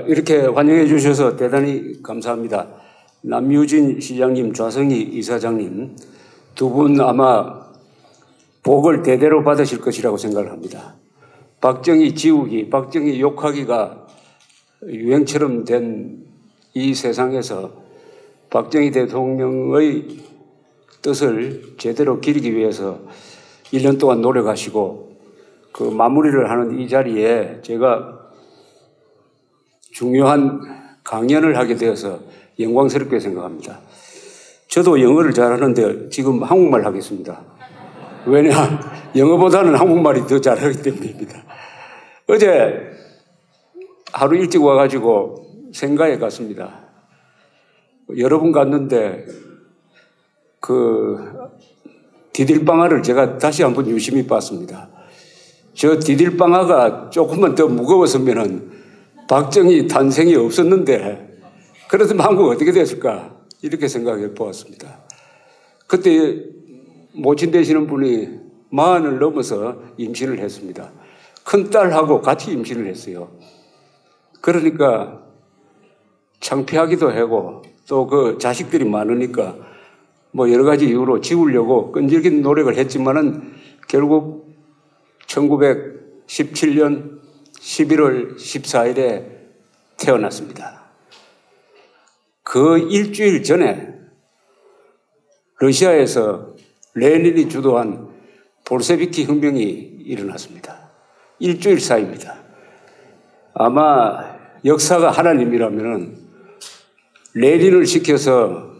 이렇게 환영해 주셔서 대단히 감사합니다. 남유진 시장님, 좌성희 이사장님 두 분 아마 복을 대대로 받으실 것이라고 생각을 합니다. 박정희 지우기, 박정희 욕하기가 유행처럼 된 이 세상에서 박정희 대통령의 뜻을 제대로 기리기 위해서 1년 동안 노력하시고 그 마무리를 하는 이 자리에 제가 중요한 강연을 하게 되어서 영광스럽게 생각합니다. 저도 영어를 잘하는데 지금 한국말 하겠습니다. 왜냐, 영어보다는 한국말이 더 잘하기 때문입니다. 어제 하루 일찍 와가지고 생가에 갔습니다. 여러 분 갔는데 그 디딜방아를 제가 다시 한번 유심히 봤습니다. 저 디딜방아가 조금만 더 무거웠으면은 박정희 탄생이 없었는데 그렇다면 한국 어떻게 됐을까 이렇게 생각해 보았습니다. 그때 모친 되시는 분이 40을 넘어서 임신을 했습니다. 큰딸하고 같이 임신을 했어요. 그러니까 창피하기도 하고 또 그 자식들이 많으니까 뭐 여러 가지 이유로 지우려고 끈질긴 노력을 했지만은 결국 1917년 11월 14일에 태어났습니다. 그 일주일 전에 러시아에서 레닌이 주도한 볼셰비키 혁명이 일어났습니다. 일주일 사이입니다. 아마 역사가 하나님이라면은 레닌을 시켜서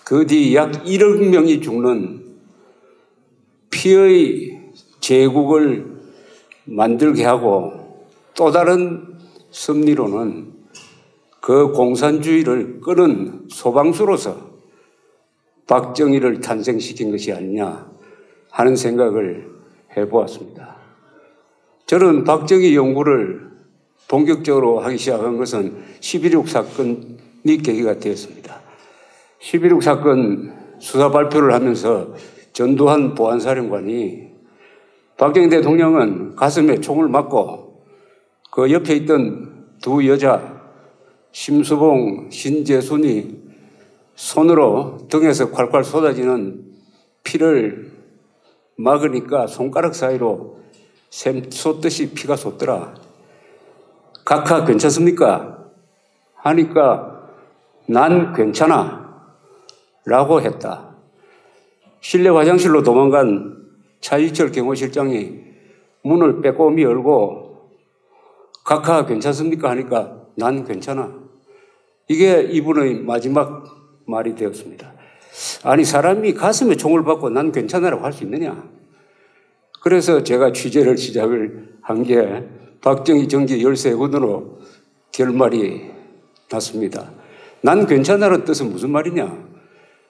그 뒤 약 1억 명이 죽는 피의 제국을 만들게 하고 또 다른 섭리로는 그 공산주의를 끄는 소방수로서 박정희를 탄생시킨 것이 아니냐 하는 생각을 해보았습니다. 저는 박정희 연구를 본격적으로 하기 시작한 것은 11.6 사건이 계기가 되었습니다. 11.6 사건 수사 발표를 하면서 전두환 보안사령관이 박정희 대통령은 가슴에 총을 맞고 그 옆에 있던 두 여자 심수봉, 신재순이 손으로 등에서 콸콸 쏟아지는 피를 막으니까 손가락 사이로 샘 쏟듯이 피가 솟더라. 각하 괜찮습니까? 하니까 난 괜찮아 라고 했다. 실내 화장실로 도망간 차이철 경호실장이 문을 빼꼼히 열고 각하 괜찮습니까? 하니까 난 괜찮아. 이게 이분의 마지막 말이 되었습니다. 아니 사람이 가슴에 총을 받고 난 괜찮아라고 할 수 있느냐. 그래서 제가 취재를 시작을 한 게 박정희 정기 13군으로 결말이 났습니다. 난 괜찮아라는 뜻은 무슨 말이냐.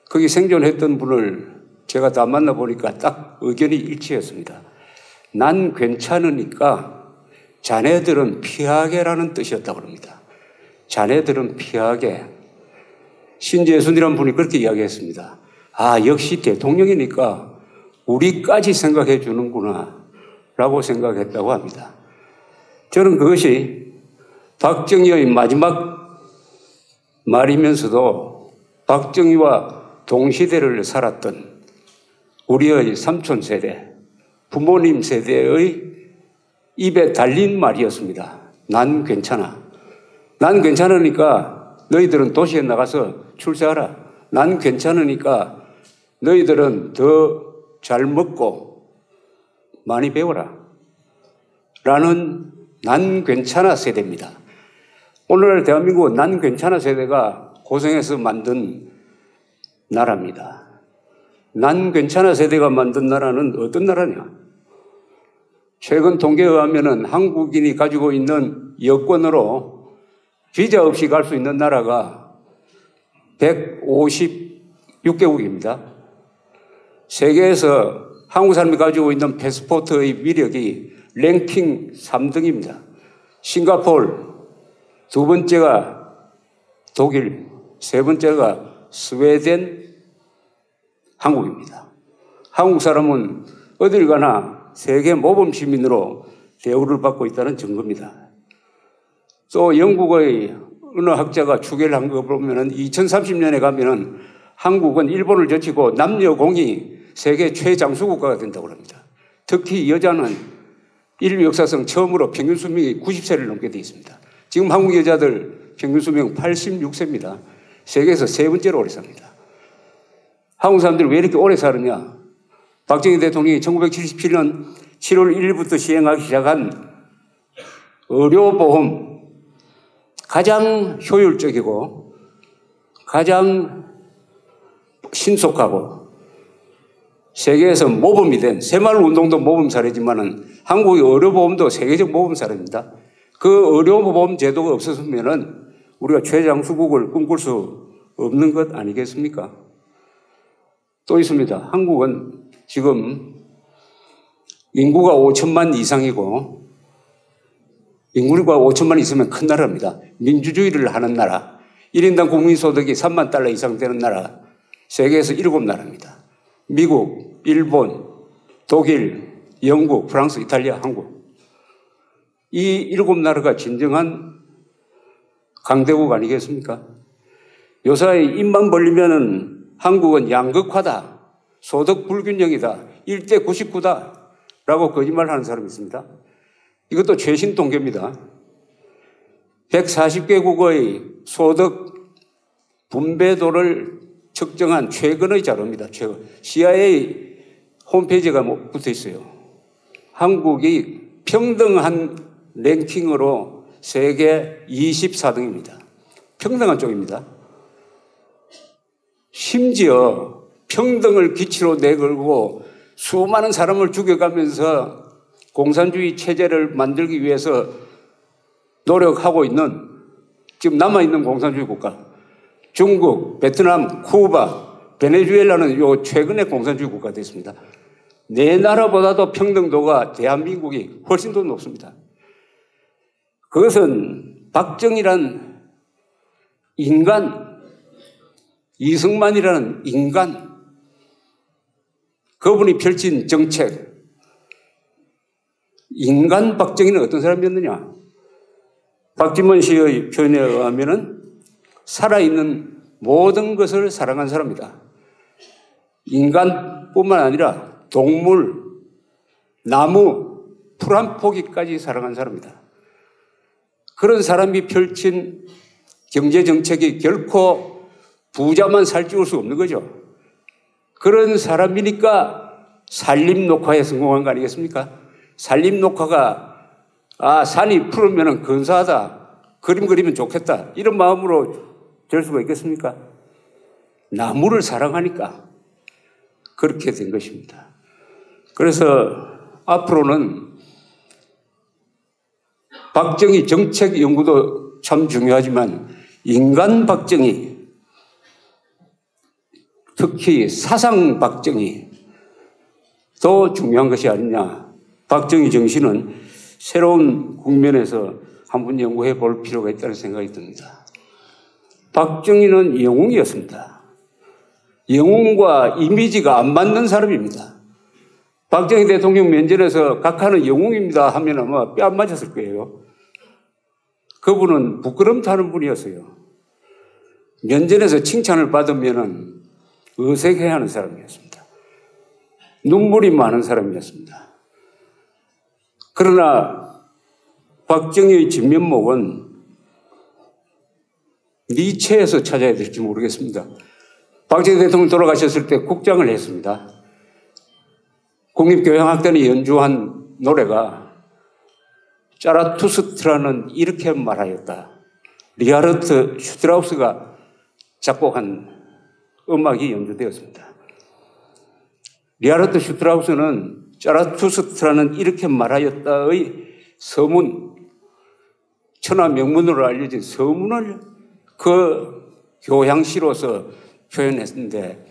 거기 생존했던 분을 제가 다 만나보니까 딱 의견이 일치했습니다. 난 괜찮으니까 자네들은 피하게라는 뜻이었다고 합니다. 자네들은 피하게. 신재순이라는 분이 그렇게 이야기했습니다. 아, 역시 대통령이니까 우리까지 생각해 주는구나 라고 생각했다고 합니다. 저는 그것이 박정희의 마지막 말이면서도 박정희와 동시대를 살았던 우리의 삼촌 세대, 부모님 세대의 입에 달린 말이었습니다. 난 괜찮아. 난 괜찮으니까 너희들은 도시에 나가서 출세하라. 난 괜찮으니까 너희들은 더 잘 먹고 많이 배워라. 라는 난 괜찮아 세대입니다. 오늘날 대한민국은 난 괜찮아 세대가 고생해서 만든 나라입니다. 난 괜찮아 세대가 만든 나라는 어떤 나라냐? 최근 통계에 의하면 한국인이 가지고 있는 여권으로 비자 없이 갈 수 있는 나라가 156개국입니다. 세계에서 한국 사람이 가지고 있는 패스포트의 위력이 랭킹 3등입니다. 싱가포르, 두 번째가 독일, 세 번째가 스웨덴, 한국입니다. 한국 사람은 어딜 가나 세계 모범 시민으로 대우를 받고 있다는 증거입니다. 또 영국의 어느 학자가 추계를 한 거 보면은 2030년에 가면은 한국은 일본을 제치고 남녀 공이 세계 최장수 국가가 된다고 합니다. 특히 여자는 인류 역사상 처음으로 평균 수명이 90세를 넘게 되어 있습니다. 지금 한국 여자들 평균 수명 86세입니다. 세계에서 세 번째로 오래 삽니다. 한국 사람들이 왜 이렇게 오래 사느냐? 박정희 대통령이 1977년 7월 1일부터 시행하기 시작한 의료보험, 가장 효율적이고 가장 신속하고 세계에서 모범이 된 새마을 운동도 모범 사례지만은 한국의 의료보험도 세계적 모범 사례입니다. 그 의료보험 제도가 없었으면은 우리가 최장수국을 꿈꿀 수 없는 것 아니겠습니까? 또 있습니다. 한국은 지금 인구가 5천만 이상이고 인구가 5천만 있으면 큰 나라입니다. 민주주의를 하는 나라, 1인당 국민소득이 3만 달러 이상 되는 나라, 세계에서 7나라입니다. 미국, 일본, 독일, 영국, 프랑스, 이탈리아, 한국. 이 7나라가 진정한 강대국 아니겠습니까? 요사이 입만 벌리면은 한국은 양극화다, 소득 불균형이다, 1대 99다 라고 거짓말하는 사람이 있습니다. 이것도 최신 통계입니다. 140개국의 소득 분배도를 측정한 최근의 자료입니다. 최근. CIA 홈페이지가 붙어 있어요. 한국이 평등한 랭킹으로 세계 24등입니다. 평등한 쪽입니다. 심지어 평등을 기치로 내걸고 수많은 사람을 죽여가면서 공산주의 체제를 만들기 위해서 노력하고 있는 지금 남아있는 공산주의 국가 중국, 베트남, 쿠바, 베네수엘라는 요 최근에 공산주의 국가가 됐습니다. 네 나라보다도 평등도가 대한민국이 훨씬 더 높습니다. 그것은 박정희란 인간, 이승만이라는 인간, 그분이 펼친 정책, 인간 박정희는 어떤 사람이었느냐? 박지문 씨의 표현에 의하면은 살아있는 모든 것을 사랑한 사람이다. 인간뿐만 아니라 동물, 나무, 풀 한 포기까지 사랑한 사람이다. 그런 사람이 펼친 경제정책이 결코 부자만 살찌울 수 없는 거죠. 그런 사람이니까 산림녹화에 성공한 거 아니겠습니까? 산림녹화가 산이 푸르면 근사하다, 그림 그리면 좋겠다 이런 마음으로 될 수가 있겠습니까? 나무를 사랑하니까 그렇게 된 것입니다. 그래서 앞으로는 박정희 정책 연구도 참 중요하지만 인간 박정희, 특히 사상 박정희 더 중요한 것이 아니냐. 박정희 정신은 새로운 국면에서 한번 연구해 볼 필요가 있다는 생각이 듭니다. 박정희는 영웅이었습니다. 영웅과 이미지가 안 맞는 사람입니다. 박정희 대통령 면전에서 각하는 영웅입니다 하면 아마 뼈 안 맞았을 거예요. 그분은 부끄럼 타는 분이었어요. 면전에서 칭찬을 받으면 어색해야 하는 사람이었습니다. 눈물이 많은 사람이었습니다. 그러나 박정희의 진면목은 니체에서 찾아야 될지 모르겠습니다. 박정희 대통령 돌아가셨을 때 국장을 했습니다. 국립교향악단이 연주한 노래가 짜라투스트라는 이렇게 말하였다. 리하르트 슈트라우스가 작곡한 음악이 연주되었습니다. 리하르트 슈트라우스는 짜라투스트라는 이렇게 말하였다의 서문, 천하 명문으로 알려진 서문을 그 교향시로서 표현했는데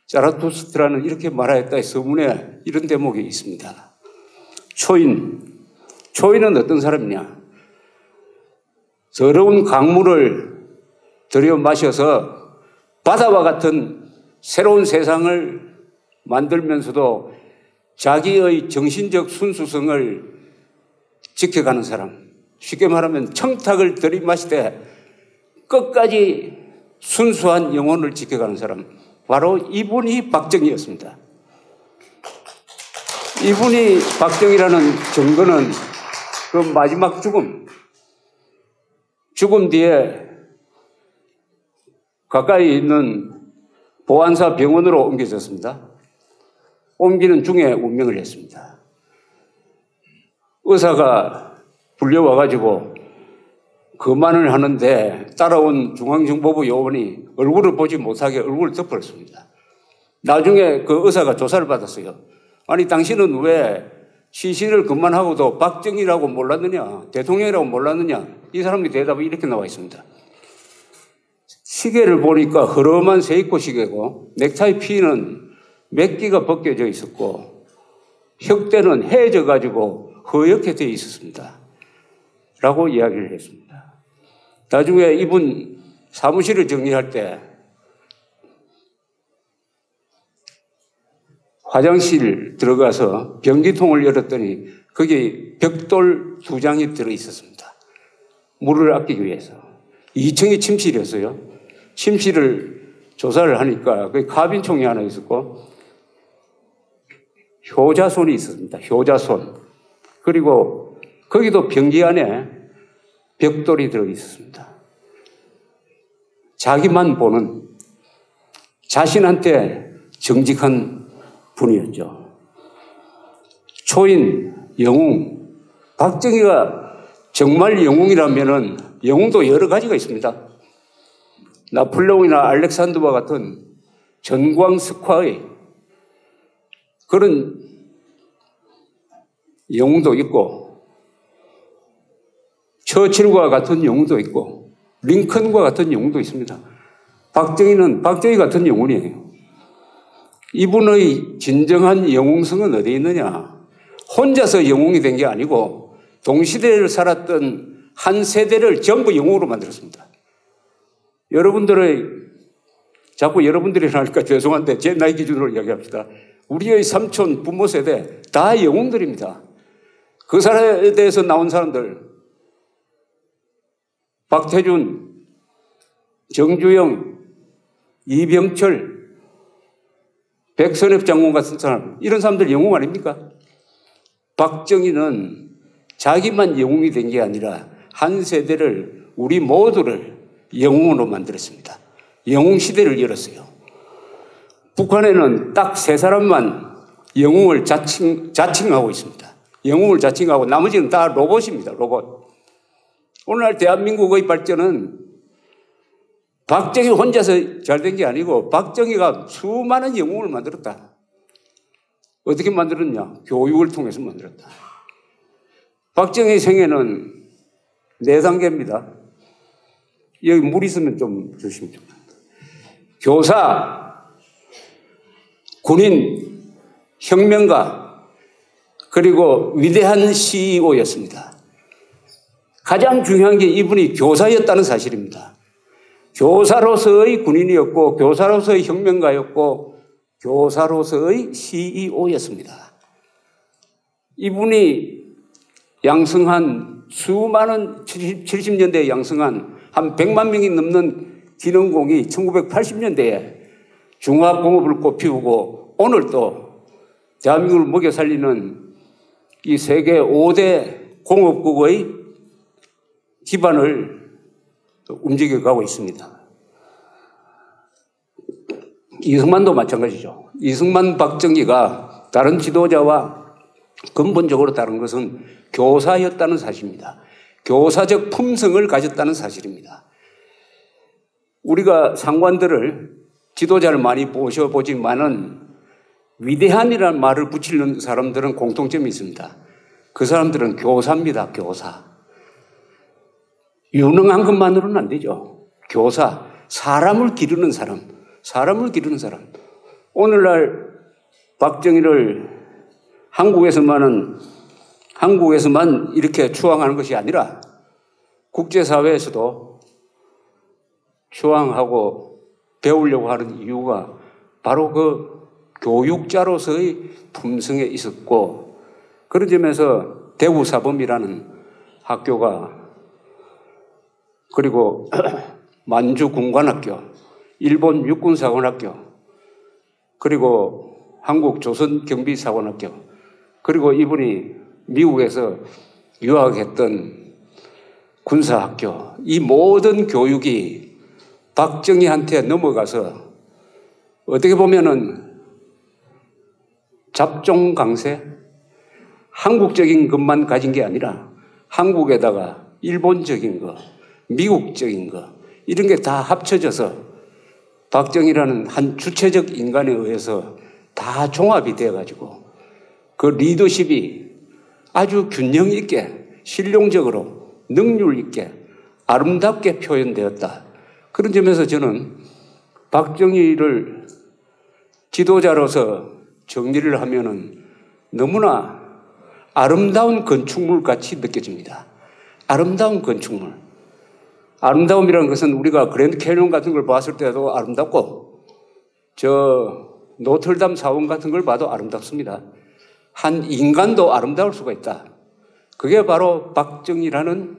짜라투스트라는 이렇게 말하였다의 서문에 이런 대목이 있습니다. 초인은 어떤 사람이냐? 더러운 강물을 들여 마셔서 바다와 같은 새로운 세상을 만들면서도 자기의 정신적 순수성을 지켜가는 사람. 쉽게 말하면 청탁을 들이마시되 끝까지 순수한 영혼을 지켜가는 사람, 바로 이분이 박정희였습니다. 이분이 박정희라는 증거는 그 마지막 죽음 뒤에 가까이 있는 보안사 병원으로 옮겨졌습니다. 옮기는 중에 운명을 했습니다. 의사가 불려와가지고 거만을 하는데 따라온 중앙정보부 요원이 얼굴을 보지 못하게 얼굴을 덮어버렸습니다. 나중에 그 의사가 조사를 받았어요. 아니 당신은 왜 시신을 그만하고도 박정희라고 몰랐느냐, 대통령이라고 몰랐느냐. 이 사람의 대답이 이렇게 나와 있습니다. 시계를 보니까 흐름한 세이코 시계고 넥타이 피는 몇 개가 벗겨져 있었고 혁대는 해져 가지고 허옇게 되어 있었습니다. 라고 이야기를 했습니다. 나중에 이분 사무실을 정리할 때 화장실 들어가서 변기통을 열었더니 거기에 벽돌 2장이 들어있었습니다. 물을 아끼기 위해서. 2층이 침실이었어요. 침실을 조사를 하니까 거기 카빈총이 하나 있었고 효자손이 있었습니다. 효자손. 그리고 거기도 변기 안에 벽돌이 들어있었습니다. 자기만 보는 자신한테 정직한 분이었죠. 초인, 영웅. 박정희가 정말 영웅이라면은 영웅도 여러 가지가 있습니다. 나폴레옹이나 알렉산더와 같은 전광석화의 그런 영웅도 있고, 처칠과 같은 영웅도 있고, 링컨과 같은 영웅도 있습니다. 박정희는 박정희 같은 영웅이에요. 이분의 진정한 영웅성은 어디에 있느냐? 혼자서 영웅이 된 게 아니고 동시대를 살았던 한 세대를 전부 영웅으로 만들었습니다. 자꾸 여러분들이 하니까 죄송한데 제 나이 기준으로 이야기합시다. 우리의 삼촌, 부모 세대 다 영웅들입니다. 그 세대에서 나온 사람들, 박태준, 정주영, 이병철, 백선엽 장군 같은 사람, 이런 사람들 영웅 아닙니까? 박정희는 자기만 영웅이 된 게 아니라 한 세대를, 우리 모두를 영웅으로 만들었습니다. 영웅 시대를 열었어요. 북한에는 딱 3사람만 영웅을 자칭하고 있습니다. 영웅을 자칭하고 나머지는 다 로봇입니다. 로봇. 오늘날 대한민국의 발전은 박정희 혼자서 잘 된 게 아니고 박정희가 수많은 영웅을 만들었다. 어떻게 만들었냐? 교육을 통해서 만들었다. 박정희 생애는 4단계입니다. 여기 물 있으면 좀 주시면 좋겠다. 교사, 군인, 혁명가, 그리고 위대한 CEO였습니다. 가장 중요한 게 이분이 교사였다는 사실입니다. 교사로서의 군인이었고, 교사로서의 혁명가였고, 교사로서의 CEO였습니다. 이분이 양성한 수많은 70년대에 양성한 한 100만 명이 넘는 기능공이 1980년대에 중화공업을 꽃피우고 오늘 또 대한민국을 먹여 살리는 이 세계 5대 공업국의 기반을 움직여가고 있습니다. 이승만도 마찬가지죠. 이승만, 박정희가 다른 지도자와 근본적으로 다른 것은 교사였다는 사실입니다. 교사적 품성을 가졌다는 사실입니다. 우리가 상관들을, 지도자를 많이 모셔보지만은 위대한이라는 말을 붙이는 사람들은 공통점이 있습니다. 그 사람들은 교사입니다. 교사. 유능한 것만으로는 안 되죠. 교사. 사람을 기르는 사람. 사람을 기르는 사람. 오늘날 박정희를 한국에서만 이렇게 추앙하는 것이 아니라 국제사회에서도 추앙하고 배우려고 하는 이유가 바로 그 교육자로서의 품성에 있었고, 그런 점에서 대우사범이라는 학교가, 그리고 만주 군관학교, 일본 육군사관학교, 그리고 한국 조선경비사관학교, 그리고 이분이 미국에서 유학했던 군사학교, 이 모든 교육이 박정희한테 넘어가서 어떻게 보면은 잡종 강세, 한국적인 것만 가진 게 아니라 한국에다가 일본적인 거, 미국적인 거, 이런 게 다 합쳐져서 박정희라는 한 주체적 인간에 의해서 다 종합이 되어가지고 그 리더십이 아주 균형 있게, 실용적으로, 능률 있게, 아름답게 표현되었다. 그런 점에서 저는 박정희를 지도자로서 정리를 하면은 너무나 아름다운 건축물 같이 느껴집니다. 아름다운 건축물. 아름다움이라는 것은 우리가 그랜드 캐니언 같은 걸 봤을 때도 아름답고, 노틀담 사원 같은 걸 봐도 아름답습니다. 한 인간도 아름다울 수가 있다. 그게 바로 박정희라는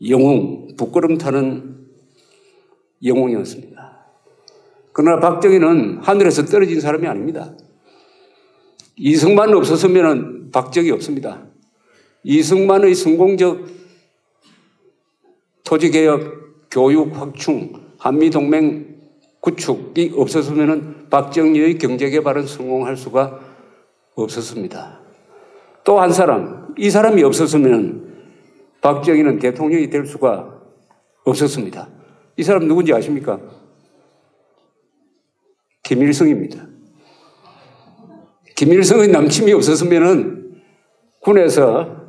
영웅, 부끄럼 타는 영웅이었습니다. 그러나 박정희는 하늘에서 떨어진 사람이 아닙니다. 이승만 없었으면 박정희 없습니다. 이승만의 성공적 토지개혁, 교육 확충, 한미동맹 구축이 없었으면 박정희의 경제개발은 성공할 수가 없었습니다. 또 한 사람, 이 사람이 없었으면 박정희는 대통령이 될 수가 없었습니다. 이 사람 누군지 아십니까? 김일성입니다. 김일성의 남침이 없었으면 군에서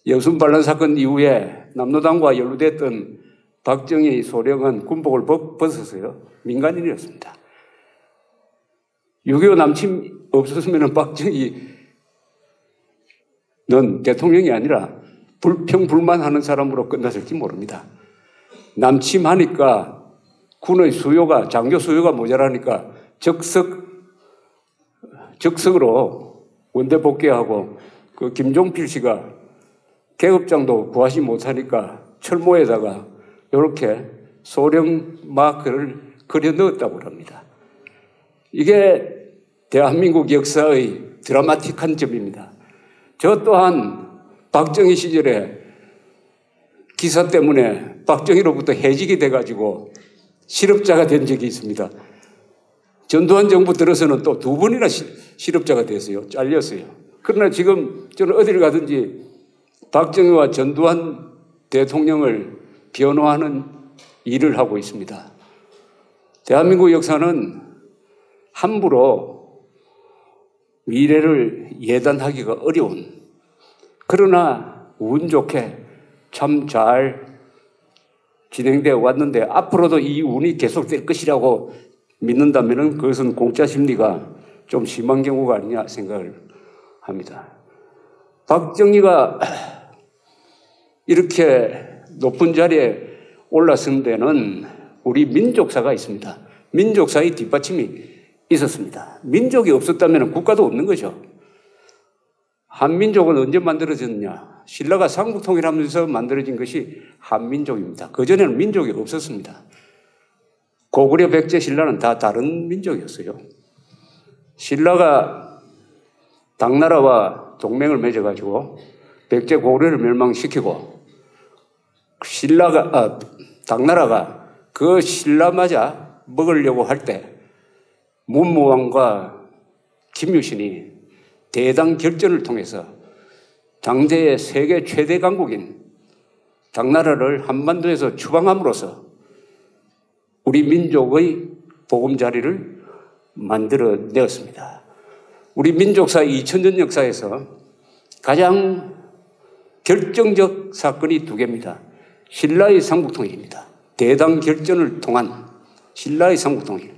여순반란 사건 이후에 남로당과 연루됐던 박정희 소령은 군복을 벗었어요. 민간인이었습니다. 6.25 남침 없었으면 박정희는 대통령이 아니라 불평불만하는 사람으로 끝났을지 모릅니다. 남침하니까 군의 수요가, 장교 수요가 모자라니까 적석으로 원대 복귀하고 그 김종필 씨가 계급장도 구하지 못하니까 철모에다가 이렇게 소령 마크를 그려 넣었다고 합니다. 이게 대한민국 역사의 드라마틱한 점입니다. 저 또한 박정희 시절에 기사 때문에 박정희로부터 해직이 돼가지고 실업자가 된 적이 있습니다. 전두환 정부 들어서는 또 2번이나 실업자가 됐어요. 잘렸어요. 그러나 지금 저는 어디를 가든지 박정희와 전두환 대통령을 변호하는 일을 하고 있습니다. 대한민국 역사는 함부로 미래를 예단하기가 어려운, 그러나 운 좋게 참 잘 진행되어 왔는데 앞으로도 이 운이 계속될 것이라고 믿는다면 그것은 공짜 심리가 좀 심한 경우가 아니냐 생각을 합니다. 박정희가 이렇게 높은 자리에 올라선 데는 우리 민족사가 있습니다. 민족사의 뒷받침이 있었습니다. 민족이 없었다면 국가도 없는 거죠. 한민족은 언제 만들어졌느냐? 신라가 삼국통일하면서 만들어진 것이 한민족입니다. 그전에는 민족이 없었습니다. 고구려, 백제, 신라는 다 다른 민족이었어요. 신라가 당나라와 동맹을 맺어가지고 백제, 고구려를 멸망시키고 당나라가 그 신라마저 먹으려고 할 때 문무왕과 김유신이 대당 결전을 통해서 당대의 세계 최대 강국인 당나라를 한반도에서 추방함으로써 우리 민족의 보금자리를 만들어내었습니다. 우리 민족사 2000년 역사에서 가장 결정적 사건이 2개입니다. 신라의 삼국통일입니다. 대당 결전을 통한 신라의 삼국통일.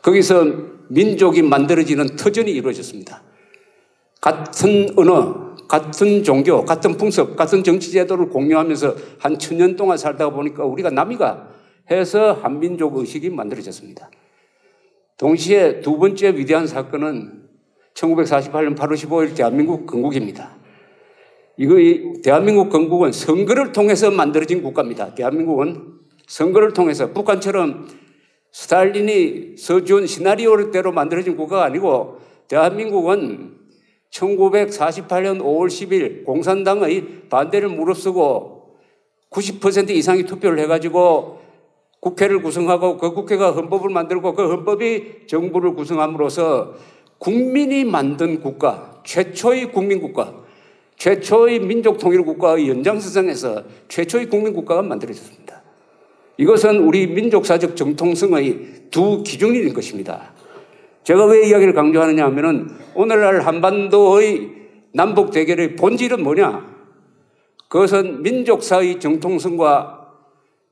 거기서 민족이 만들어지는 터전이 이루어졌습니다. 같은 언어, 같은 종교, 같은 풍습, 같은 정치제도를 공유하면서 한 1000년 동안 살다가 보니까 우리가 남이가 해서 한민족 의식이 만들어졌습니다. 동시에 2번째 위대한 사건은 1948년 8월 15일 대한민국 건국입니다. 대한민국 건국은 선거를 통해서 만들어진 국가입니다. 대한민국은 선거를 통해서 북한처럼 스탈린이 써준 시나리오대로 만들어진 국가가 아니고 대한민국은 1948년 5월 10일 공산당의 반대를 무릅쓰고 90% 이상이 투표를 해가지고 국회를 구성하고 그 국회가 헌법을 만들고 그 헌법이 정부를 구성함으로써 국민이 만든 국가, 최초의 국민국가, 최초의 민족통일국가의 연장선상에서 최초의 국민국가가 만들어졌습니다. 이것은 우리 민족사적 정통성의 두 기준인 것입니다. 제가 왜 이야기를 강조하느냐 하면은 오늘날 한반도의 남북 대결의 본질은 뭐냐? 그것은 민족사의 정통성과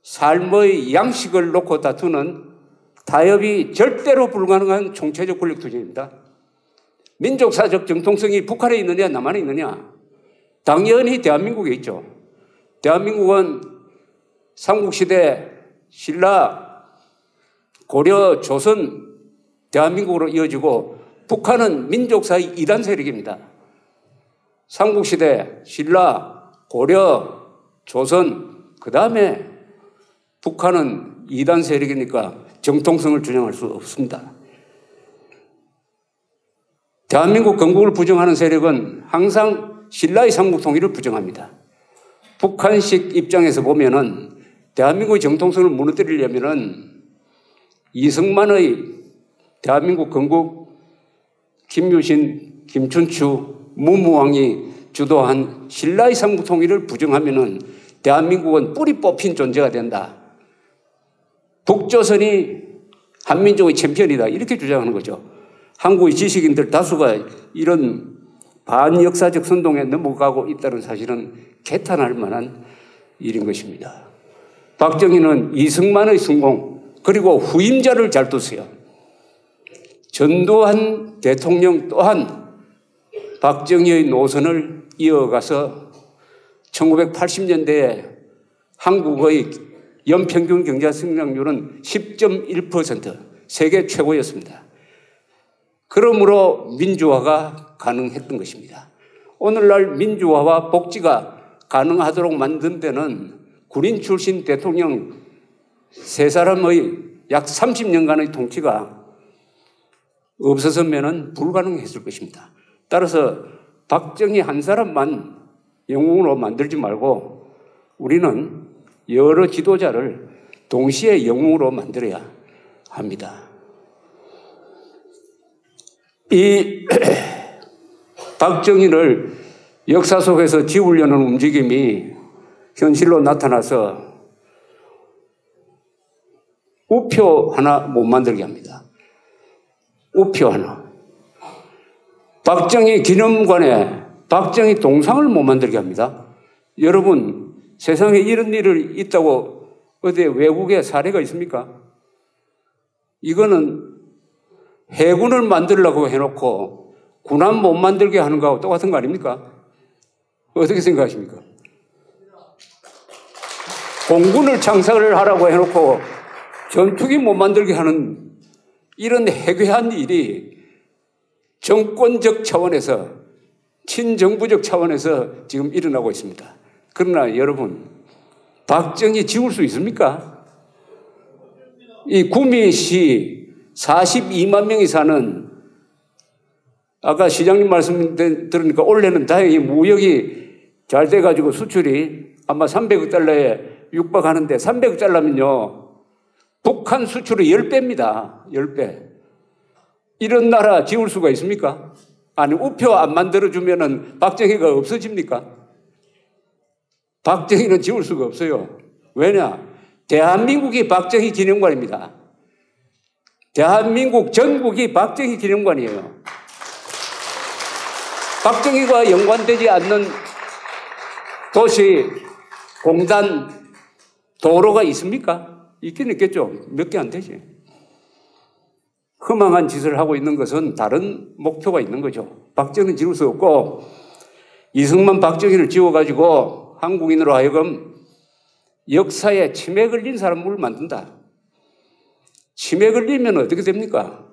삶의 양식을 놓고 다투는 타협이 절대로 불가능한 총체적 권력 투쟁입니다. 민족사적 정통성이 북한에 있느냐 남한에 있느냐? 당연히 대한민국에 있죠. 대한민국은 삼국시대, 신라, 고려, 조선 대한민국으로 이어지고 북한은 민족사의 이단 세력입니다. 삼국시대, 신라, 고려, 조선, 그 다음에 북한은 이단 세력이니까 정통성을 주장할 수 없습니다. 대한민국 건국을 부정하는 세력은 항상 신라의 삼국통일을 부정합니다. 북한식 입장에서 보면은 대한민국의 정통성을 무너뜨리려면은 이승만의 대한민국 건국, 김유신, 김춘추, 무무왕이 주도한 신라의 삼국통일을 부정하면은 대한민국은 뿌리 뽑힌 존재가 된다. 북조선이 한민족의 챔피언이다. 이렇게 주장하는 거죠. 한국의 지식인들 다수가 이런 반역사적 선동에 넘어가고 있다는 사실은 개탄할 만한 일인 것입니다. 박정희는 이승만의 성공 그리고 후임자를 잘 두세요. 전두환 대통령 또한 박정희의 노선을 이어가서 1980년대에 한국의 연평균 경제 성장률은 10.1% 세계 최고였습니다. 그러므로 민주화가 가능했던 것입니다. 오늘날 민주화와 복지가 가능하도록 만든 데는 군인 출신 대통령 세 사람의 약 30년간의 통치가 없었으면 불가능했을 것입니다. 따라서 박정희 한 사람만 영웅으로 만들지 말고 우리는 여러 지도자를 동시에 영웅으로 만들어야 합니다. 이 박정희를 역사 속에서 지우려는 움직임이 현실로 나타나서 우표 하나 못 만들게 합니다. 우표 하나. 박정희 기념관에 박정희 동상을 못 만들게 합니다. 여러분, 세상에 이런 일이 있다고 어디 외국에 사례가 있습니까? 이거는 해군을 만들려고 해놓고 군함 못 만들게 하는 거하고 똑같은 거 아닙니까? 어떻게 생각하십니까? 공군을 창설을 하라고 해놓고 전투기 못 만들게 하는 이런 해괴한 일이 정권적 차원에서 친정부적 차원에서 지금 일어나고 있습니다. 그러나 여러분, 박정희 지울 수 있습니까? 이 구미시 42만 명이 사는, 아까 시장님 말씀 들으니까 올해는 다행히 무역이 잘 돼가지고 수출이 아마 300억 달러에 육박하는데 300억 달러면요 북한 수출의 10배입니다. 10배. 이런 나라 지울 수가 있습니까? 아니, 우표 안 만들어주면은 박정희가 없어집니까? 박정희는 지울 수가 없어요. 왜냐? 대한민국이 박정희 기념관입니다. 대한민국 전국이 박정희 기념관이에요. 박정희가 연관되지 않는 도시, 공단, 도로가 있습니까? 있긴 있겠죠. 몇 개 안 되지. 허망한 짓을 하고 있는 것은 다른 목표가 있는 거죠. 박정희는 지울 수 없고 이승만 박정희를 지워가지고 한국인으로 하여금 역사에 치매 걸린 사람을 만든다. 치매 걸리면 어떻게 됩니까?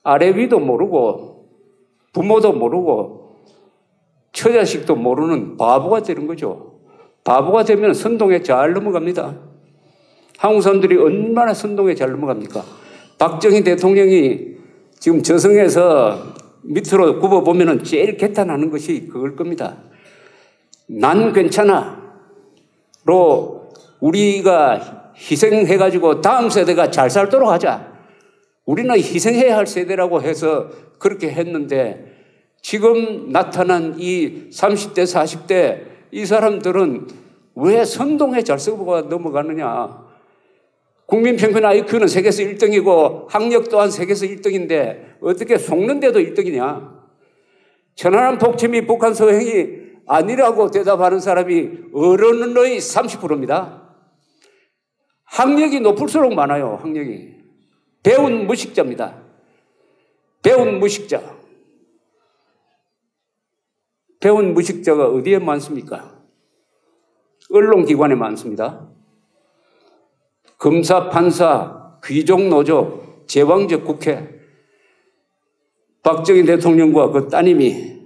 아래 위도 모르고 부모도 모르고 처자식도 모르는 바보가 되는 거죠. 바보가 되면 선동에 잘 넘어갑니다. 한국 사람들이 얼마나 선동에 잘 넘어갑니까? 박정희 대통령이 지금 저승에서 밑으로 굽어보면 제일 개탄하는 것이 그걸 겁니다. 난 괜찮아. 로 우리가 희생해가지고 다음 세대가 잘 살도록 하자. 우리는 희생해야 할 세대라고 해서 그렇게 했는데 지금 나타난 이 30대, 40대 이 사람들은 왜 선동에 잘 쓰고 넘어가느냐. 국민 평균 IQ는 세계에서 1등이고 학력 또한 세계에서 1등인데 어떻게 속는데도 1등이냐. 천안함 폭침이 북한 서행이 아니라고 대답하는 사람이 어른의 30%입니다. 학력이 높을수록 많아요. 학력이. 배운 무식자입니다. 배운 무식자. 배운 무식자가 어디에 많습니까? 언론기관에 많습니다. 검사, 판사, 귀족 노조, 제왕적 국회, 박정희 대통령과 그 따님이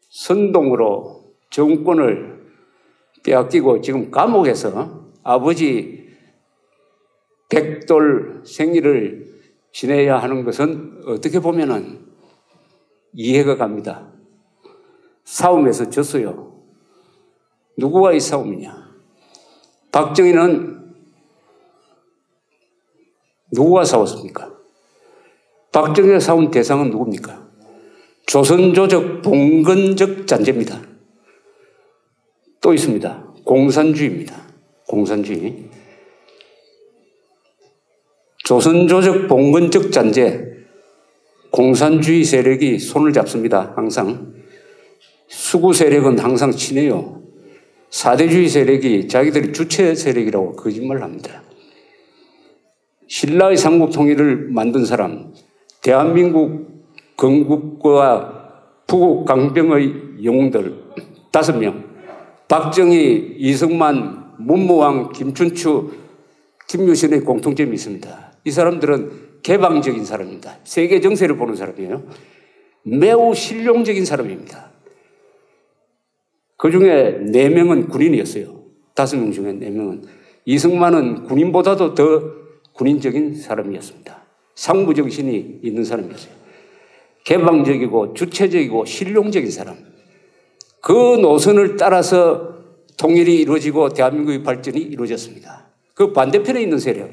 선동으로 정권을 빼앗기고 지금 감옥에서 아버지 백돌 생일을 지내야 하는 것은 어떻게 보면은 이해가 갑니다. 싸움에서 졌어요. 누구와의 싸움이냐? 박정희는 누구와 싸웠습니까? 박정희가 싸운 대상은 누굽니까? 조선조적 봉건적 잔재입니다. 또 있습니다. 공산주의입니다. 공산주의. 조선조적 봉건적 잔재. 공산주의 세력이 손을 잡습니다. 항상. 수구 세력은 항상 친해요. 사대주의 세력이 자기들이 주체 세력이라고 거짓말을 합니다. 신라의 삼국 통일을 만든 사람, 대한민국 건국과 부국 강병의 영웅들 5명, 박정희, 이승만, 문무왕, 김춘추, 김유신의 공통점이 있습니다. 이 사람들은 개방적인 사람입니다. 세계 정세를 보는 사람이에요. 매우 실용적인 사람입니다. 그 중에 4명은 군인이었어요. 5명 중에 4명은. 이승만은 군인보다도 더 군인적인 사람이었습니다. 상부정신이 있는 사람이었어요. 개방적이고 주체적이고 실용적인 사람. 그 노선을 따라서 통일이 이루어지고 대한민국의 발전이 이루어졌습니다. 그 반대편에 있는 세력.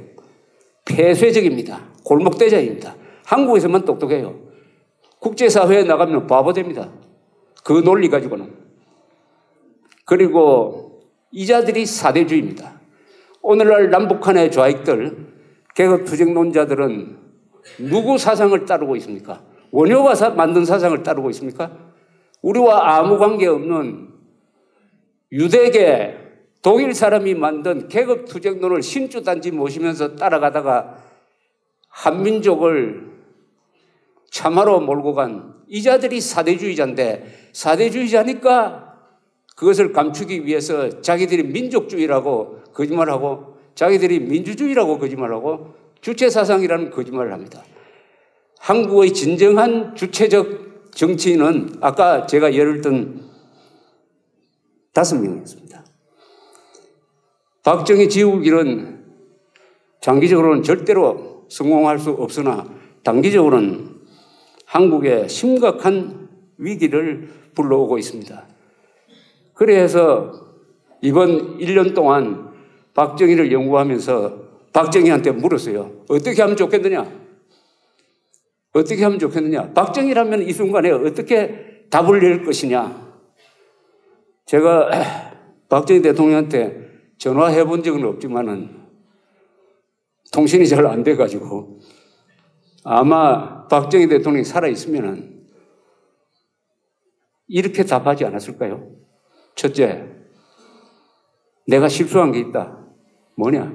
폐쇄적입니다. 골목대장입니다. 한국에서만 똑똑해요. 국제사회에 나가면 바보 됩니다. 그 논리 가지고는. 그리고 이자들이 사대주의입니다. 오늘날 남북한의 좌익들, 개혁투쟁론자들은 누구 사상을 따르고 있습니까? 원효가 만든 사상을 따르고 있습니까? 우리와 아무 관계없는 유대계 독일 사람이 만든 계급투쟁론을 신주단지 모시면서 따라가다가 한민족을 참화로 몰고 간 이자들이 사대주의자인데 사대주의자니까 그것을 감추기 위해서 자기들이 민족주의라고 거짓말하고 자기들이 민주주의라고 거짓말하고 주체사상이라는 거짓말을 합니다. 한국의 진정한 주체적 정치인은 아까 제가 예를 든 5명이었습니다. 박정희 지우기는 장기적으로는 절대로 성공할 수 없으나 단기적으로는 한국에 심각한 위기를 불러오고 있습니다. 그래서 이번 1년 동안 박정희를 연구하면서 박정희한테 물었어요. 어떻게 하면 좋겠느냐? 어떻게 하면 좋겠느냐? 박정희라면 이 순간에 어떻게 답을 낼 것이냐? 제가 박정희 대통령한테 전화해 본 적은 없지만은 통신이 잘 안 돼가지고 아마 박정희 대통령이 살아있으면은 이렇게 답하지 않았을까요? 첫째, 내가 실수한 게 있다. 뭐냐?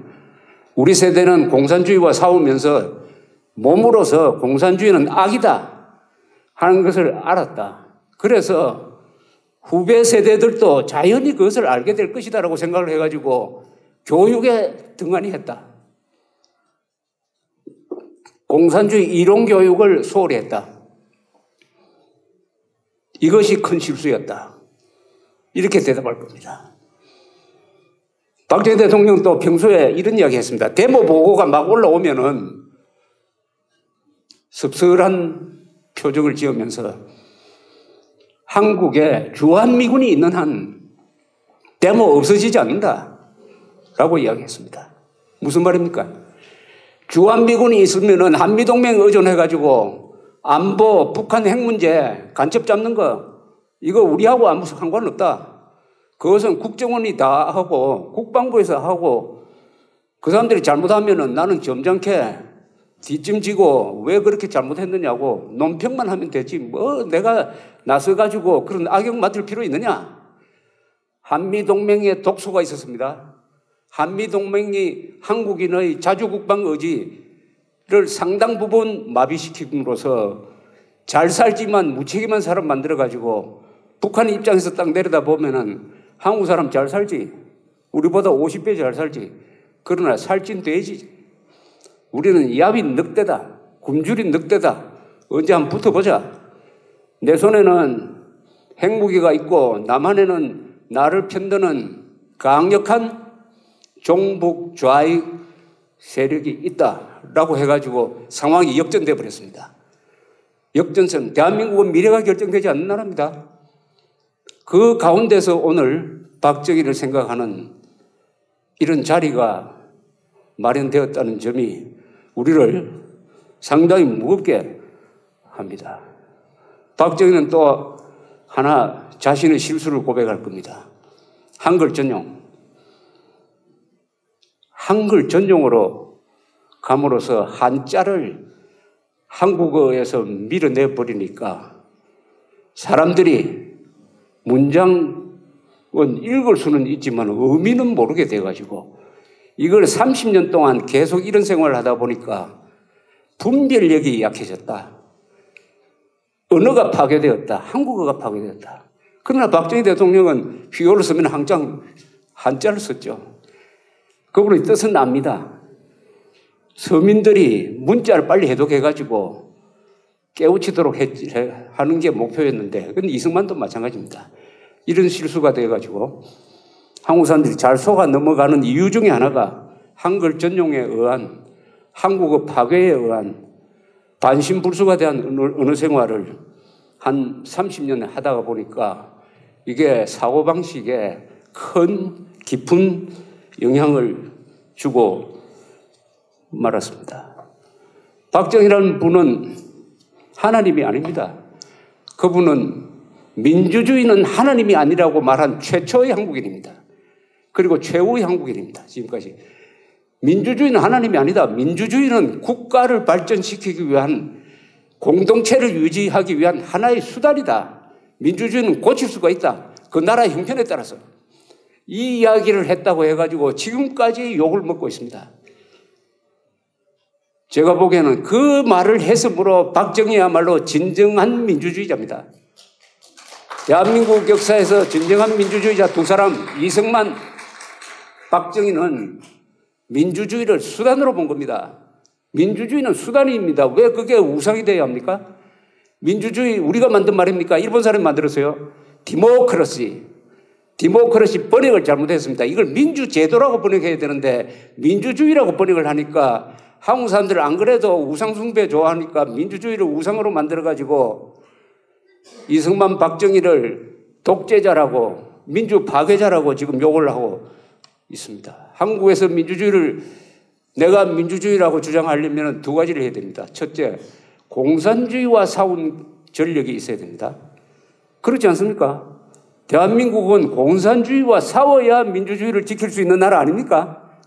우리 세대는 공산주의와 싸우면서 몸으로서 공산주의는 악이다 하는 것을 알았다. 그래서 후배 세대들도 자연히 그것을 알게 될 것이다라고 생각을 해가지고 교육에 등한히 했다. 공산주의 이론 교육을 소홀히 했다. 이것이 큰 실수였다. 이렇게 대답할 겁니다. 박정희 대통령도 평소에 이런 이야기 했습니다. 데모 보고가 막 올라오면은 씁쓸한 표정을 지으면서 한국에 주한미군이 있는 한 데모 없어지지 않는다 라고 이야기했습니다. 무슨 말입니까? 주한미군이 있으면은 한미동맹 의존해가지고 안보, 북한 핵 문제 간첩 잡는 거 이거 우리하고 아무 상관없다. 그것은 국정원이 다 하고 국방부에서 하고 그 사람들이 잘못하면은 나는 점잖게 뒷짐지고 왜 그렇게 잘못했느냐고 논평만 하면 되지 뭐 내가 나서가지고 그런 악역 맡을 필요 있느냐. 한미동맹에 독소가 있었습니다. 한미동맹이 한국인의 자주국방 의지를 상당 부분 마비시킴으로써 잘 살지만 무책임한 사람 만들어가지고 북한 입장에서 딱 내려다보면은 한국 사람 잘 살지. 우리보다 50배 잘 살지. 그러나 살찐 돼지. 우리는 야빈 늑대다. 굶주린 늑대다. 언제 한번 붙어보자. 내 손에는 핵무기가 있고 남한에는 나를 편드는 강력한 종북 좌익 세력이 있다라고 해가지고 상황이 역전돼 버렸습니다. 역전선. 대한민국은 미래가 결정되지 않는 나라입니다. 그 가운데서 오늘 박정희를 생각하는 이런 자리가 마련되었다는 점이 우리를 상당히 무겁게 합니다. 박정희는 또 하나 자신의 실수를 고백할 겁니다. 한글 전용. 한글 전용으로 감으로써 한자를 한국어에서 밀어내버리니까 사람들이 문장은 읽을 수는 있지만 의미는 모르게 돼가지고 이걸 30년 동안 계속 이런 생활을 하다 보니까 분별력이 약해졌다. 언어가 파괴되었다. 한국어가 파괴되었다. 그러나 박정희 대통령은 휘호를 쓰면 항상 한자를 썼죠. 그분의 뜻은 압니다. 서민들이 문자를 빨리 해독해가지고 깨우치도록 하는 게 목표였는데 그건 이승만도 마찬가지입니다. 이런 실수가 돼가지고 한국 사람들이 잘 속아 넘어가는 이유 중에 하나가 한글 전용에 의한 한국어 파괴에 의한 반신불수가 대한 언어 생활을 한 30년 하다가 보니까 이게 사고방식에 큰 깊은 영향을 주고 말았습니다. 박정희라는 분은 하나님이 아닙니다. 그분은 민주주의는 하나님이 아니라고 말한 최초의 한국인입니다. 그리고 최후의 한국인입니다. 지금까지. 민주주의는 하나님이 아니다. 민주주의는 국가를 발전시키기 위한 공동체를 유지하기 위한 하나의 수단이다. 민주주의는 고칠 수가 있다. 그 나라의 형편에 따라서. 이 이야기를 했다고 해가지고 지금까지 욕을 먹고 있습니다. 제가 보기에는 그 말을 했으므로 박정희야말로 진정한 민주주의자입니다. 대한민국 역사에서 진정한 민주주의자 두 사람, 이승만, 박정희는 민주주의를 수단으로 본 겁니다. 민주주의는 수단입니다. 왜 그게 우상이 되어야 합니까? 민주주의 우리가 만든 말입니까? 일본 사람이 만들었어요. 디모크라시 번역을 잘못했습니다. 이걸 민주제도라고 번역해야 되는데 민주주의라고 번역을 하니까 한국 사람들 안 그래도 우상숭배 좋아하니까 민주주의를 우상으로 만들어가지고 이승만 박정희를 독재자라고 민주 파괴자라고 지금 욕을 하고 있습니다. 한국에서 민주주의를 내가 민주주의라고 주장하려면 두 가지를 해야 됩니다. 첫째, 공산주의와 싸운 전력이 있어야 됩니다. 그렇지 않습니까? 대한민국은 공산주의와 싸워야 민주주의를 지킬 수 있는 나라 아닙니까?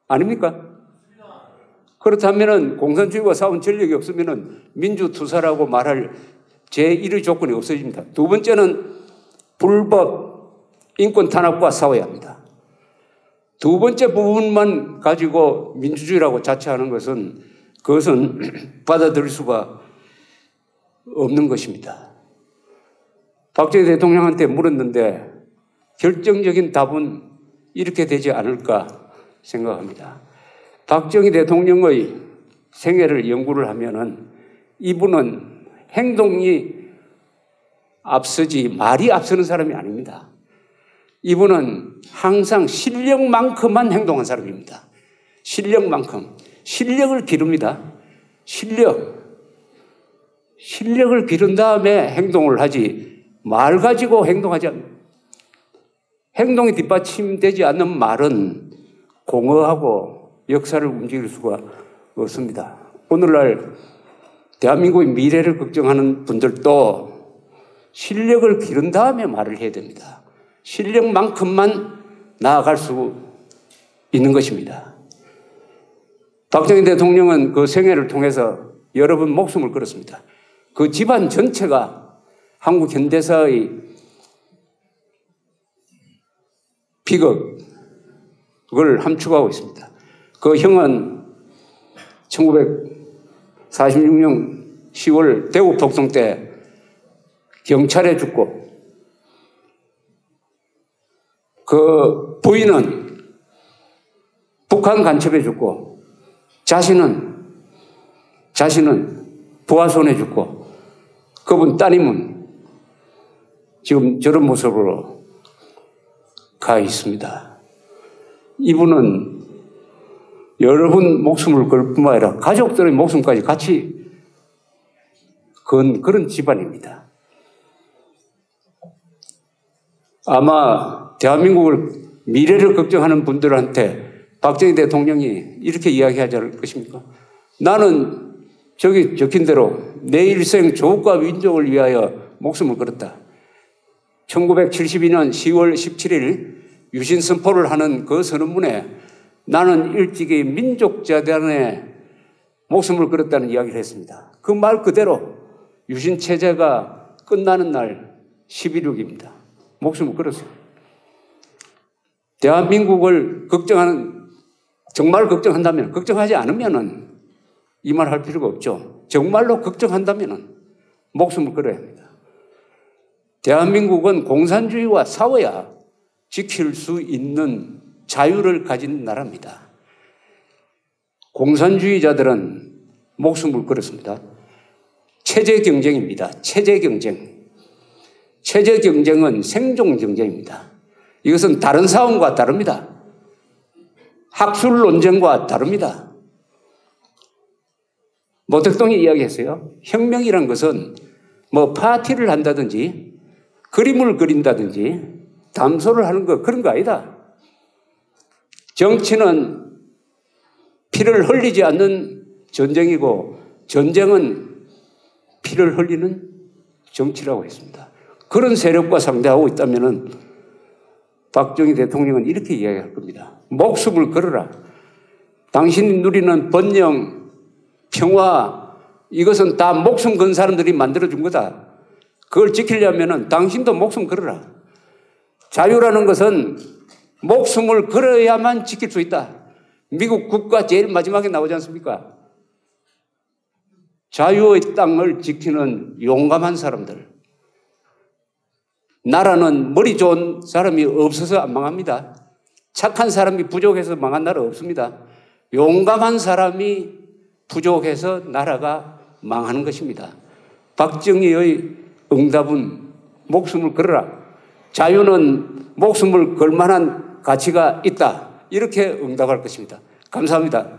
아닙니까? 그렇다면 공산주의와 싸운 전력이 없으면 민주투사라고 말할 제1의 조건이 없어집니다. 두 번째는 불법 인권 탄압과 싸워야 합니다. 두 번째 부분만 가지고 민주주의라고 자처하는 것은 그것은 받아들일 수가 없는 것입니다. 박정희 대통령한테 물었는데 결정적인 답은 이렇게 되지 않을까 생각합니다. 박정희 대통령의 생애를 연구를 하면은 이분은 행동이 앞서지 말이 앞서는 사람이 아닙니다. 이분은 항상 실력만큼만 행동한 사람입니다. 실력만큼. 실력을 기릅니다. 실력을 기른 다음에 행동을 하지 말 가지고 행동하지 않습니다. 행동이 뒷받침되지 않는 말은 공허하고 역사를 움직일 수가 없습니다. 오늘날 대한민국의 미래를 걱정하는 분들도 실력을 기른 다음에 말을 해야 됩니다. 실력만큼만 나아갈 수 있는 것입니다. 박정희 대통령은 그 생애를 통해서 여러 번 목숨을 걸었습니다. 그 집안 전체가 한국 현대사의 비극을 함축하고 있습니다. 그 형은 1946년 10월 대구 폭동 때 경찰에 죽고, 그 부인은 북한 간첩에 죽고, 자신은 부하 손에 죽고, 그분 따님은 지금 저런 모습으로 가 있습니다. 이분은 여러분 목숨을 걸 뿐만 아니라 가족들의 목숨까지 같이 건 그런 집안입니다. 아마 대한민국을 미래를 걱정하는 분들한테 박정희 대통령이 이렇게 이야기하지 않을 것입니까? 나는 저기 적힌 대로 내 일생 조국과 민족을 위하여 목숨을 걸었다. 1972년 10월 17일 유신 선포를 하는 그 선언문에 나는 일찍이 민족재단에 목숨을 걸었다는 이야기를 했습니다. 그 말 그대로 유신 체제가 끝나는 날 11.6입니다. 목숨을 걸었어요. 대한민국을 정말 걱정한다면, 걱정하지 않으면은 이 말 할 필요가 없죠. 정말로 걱정한다면은 목숨을 걸어야 합니다. 대한민국은 공산주의와 싸워야 지킬 수 있는 자유를 가진 나라입니다. 공산주의자들은 목숨을 걸었습니다. 체제 경쟁입니다. 체제 경쟁. 체제 경쟁은 생존 경쟁입니다. 이것은 다른 싸움과 다릅니다. 학술 논쟁과 다릅니다. 모택동이 이야기했어요. 혁명이란 것은 뭐 파티를 한다든지 그림을 그린다든지 담소를 하는 거 그런 거 아니다. 정치는 피를 흘리지 않는 전쟁이고 전쟁은 피를 흘리는 정치라고 했습니다. 그런 세력과 상대하고 있다면 박정희 대통령은 이렇게 이야기할 겁니다. 목숨을 걸어라. 당신이 누리는 번영, 평화, 이것은 다 목숨 건 사람들이 만들어준 거다. 그걸 지키려면 당신도 목숨 걸어라. 자유라는 것은 목숨을 걸어야만 지킬 수 있다. 미국 국가 제일 마지막에 나오지 않습니까? 자유의 땅을 지키는 용감한 사람들. 나라는 머리 좋은 사람이 없어서 안 망합니다. 착한 사람이 부족해서 망한 나라 없습니다. 용감한 사람이 부족해서 나라가 망하는 것입니다. 박정희의 응답은 목숨을 걸어라. 자유는 목숨을 걸 만한 가치가 있다. 이렇게 응답할 것입니다. 감사합니다.